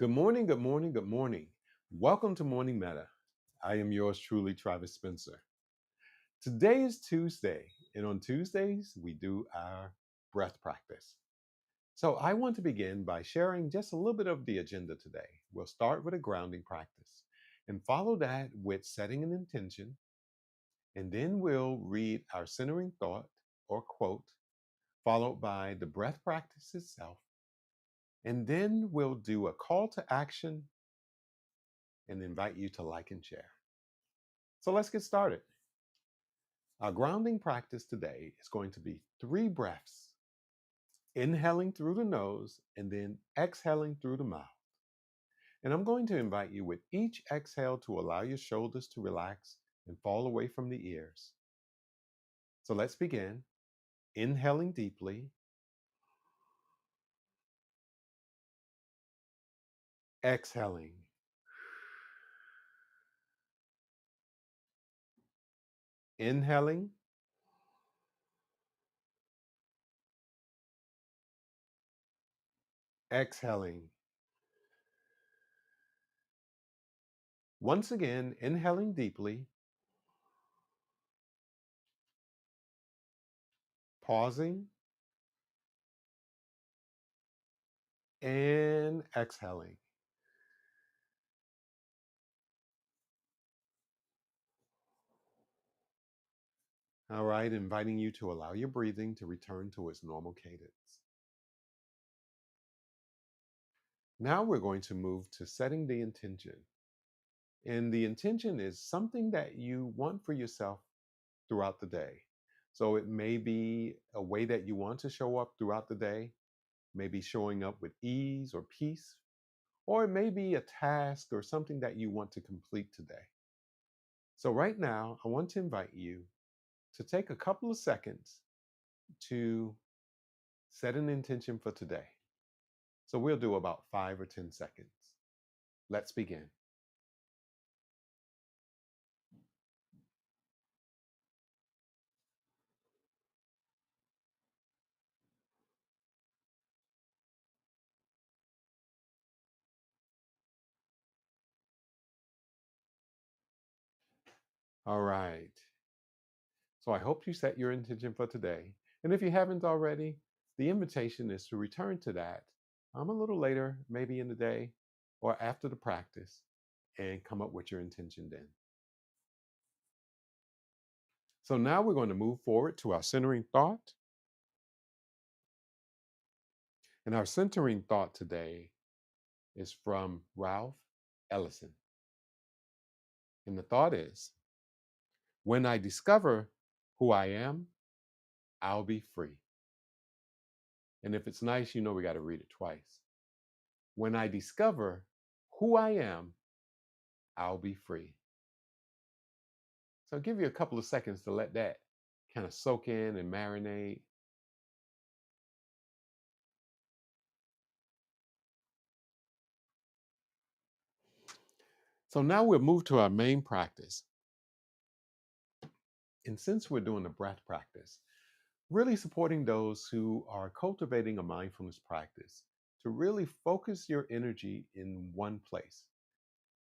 Good morning, good morning, good morning. Welcome to Morning Meta. I am yours truly, Travis Spencer. Today is Tuesday, and on Tuesdays, we do our breath practice. So I want to begin by sharing just a little bit of the agenda today. We'll start with a grounding practice and follow that with setting an intention, and then we'll read our centering thought or quote, followed by the breath practice itself. And then we'll do a call to action and invite you to like and share. So let's get started. Our grounding practice today is going to be 3 breaths, inhaling through the nose and then exhaling through the mouth. And I'm going to invite you with each exhale to allow your shoulders to relax and fall away from the ears. So let's begin. Inhaling deeply, exhaling, inhaling, exhaling. Once again, inhaling deeply, pausing, and exhaling. All right, inviting you to allow your breathing to return to its normal cadence. Now we're going to move to setting the intention. And the intention is something that you want for yourself throughout the day. So it may be a way that you want to show up throughout the day, maybe showing up with ease or peace, or it may be a task or something that you want to complete today. So right now, I want to invite you to take a couple of seconds to set an intention for today. So we'll do about 5 or 10 seconds. Let's begin. All right. So I hope you set your intention for today. And if you haven't already, the invitation is to return to that a little later, maybe in the day or after the practice, and come up with your intention then. So now we're going to move forward to our centering thought. And our centering thought today is from Ralph Ellison. And the thought is, when I discover who I am, I'll be free. And if it's nice, we got to read it twice. When I discover who I am, I'll be free. So I'll give you a couple of seconds to let that kind of soak in and marinate. So now we'll move to our main practice. And since we're doing the breath practice, really supporting those who are cultivating a mindfulness practice to really focus your energy in one place.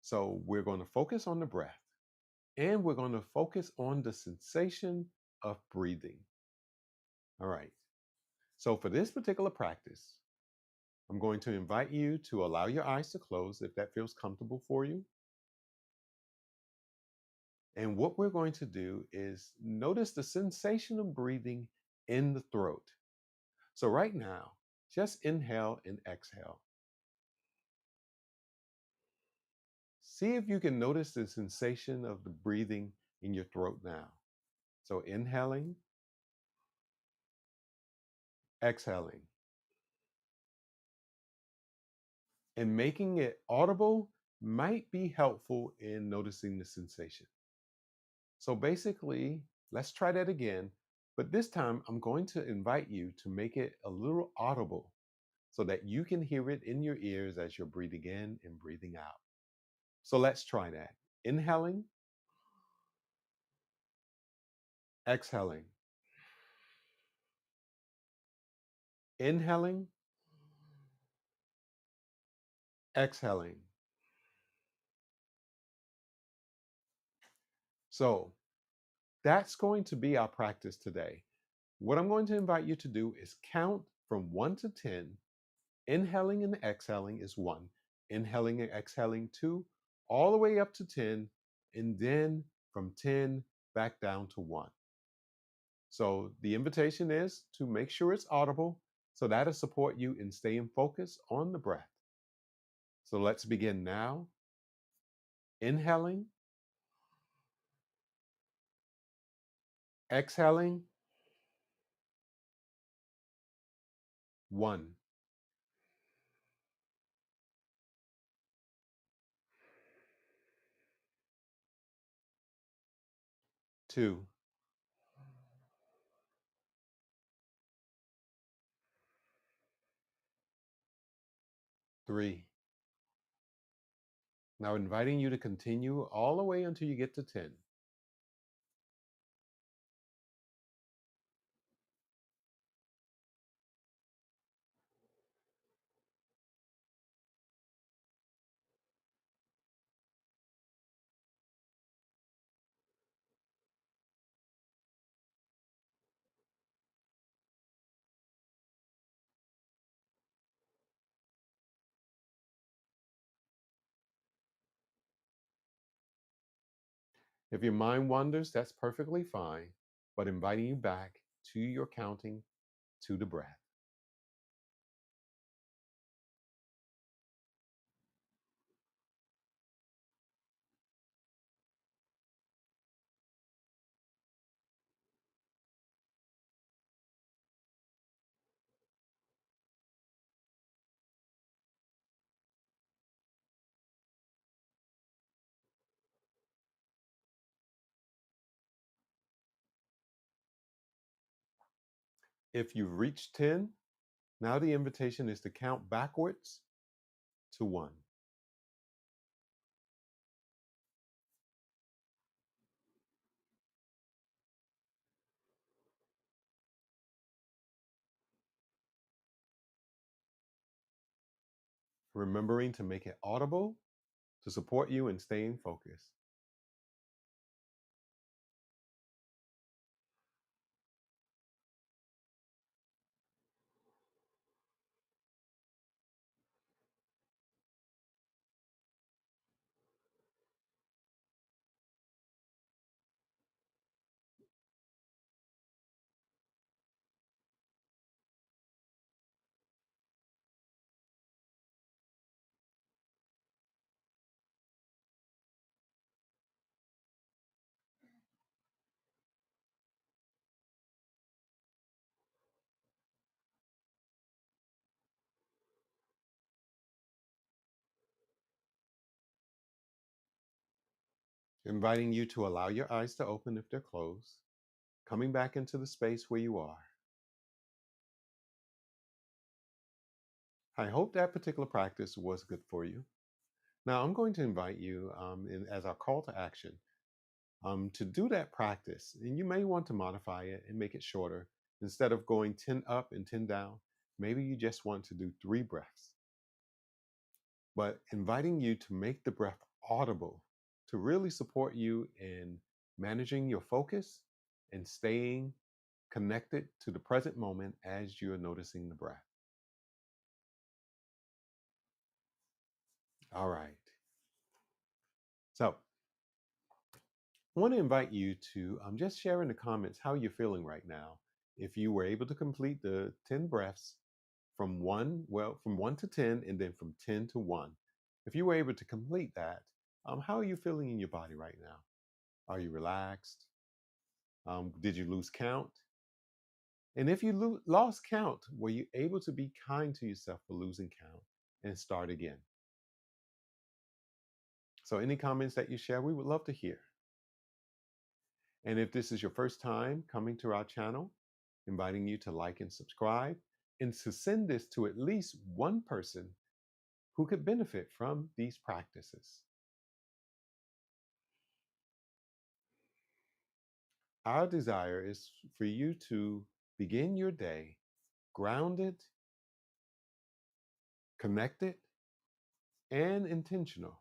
So we're going to focus on the breath and we're going to focus on the sensation of breathing. All right. So for this particular practice, I'm going to invite you to allow your eyes to close if that feels comfortable for you. And what we're going to do is notice the sensation of breathing in the throat. So right now, just inhale and exhale. See if you can notice the sensation of the breathing in your throat now. So inhaling, exhaling, and making it audible might be helpful in noticing the sensation. So basically, let's try that again. But this time, I'm going to invite you to make it a little audible so that you can hear it in your ears as you're breathing in and breathing out. So let's try that. Inhaling, exhaling, inhaling, exhaling. So that's going to be our practice today. What I'm going to invite you to do is count from 1 to 10. Inhaling and exhaling is 1, inhaling and exhaling 2, all the way up to 10, and then from 10 back down to 1. So the invitation is to make sure it's audible, so that'll support you in staying focused on the breath. So let's begin now. Inhaling, exhaling, 1, 2, 3. Now inviting you to continue all the way until you get to 10. If your mind wanders, that's perfectly fine, but inviting you back to your counting, to the breath. If you've reached 10, now the invitation is to count backwards to 1. Remembering to make it audible to support you in staying focused. Inviting you to allow your eyes to open if they're closed, coming back into the space where you are. I hope that particular practice was good for you. Now, I'm going to invite you as our call to action to do that practice. And you may want to modify it and make it shorter. Instead of going 10 up and 10 down, maybe you just want to do 3 breaths. But inviting you to make the breath audible to really support you in managing your focus and staying connected to the present moment as you're noticing the breath. All right. So I want to invite you to just share in the comments how you're feeling right now. If you were able to complete the 10 breaths from 1, well, from 1 to 10, and then from 10 to 1. If you were able to complete that, how are you feeling in your body right now? Are you relaxed? Did you lose count? And if you lost count, were you able to be kind to yourself for losing count and start again? So, any comments that you share, we would love to hear. And if this is your first time coming to our channel, inviting you to like and subscribe and to send this to at least one person who could benefit from these practices. Our desire is for you to begin your day grounded, connected, and intentional.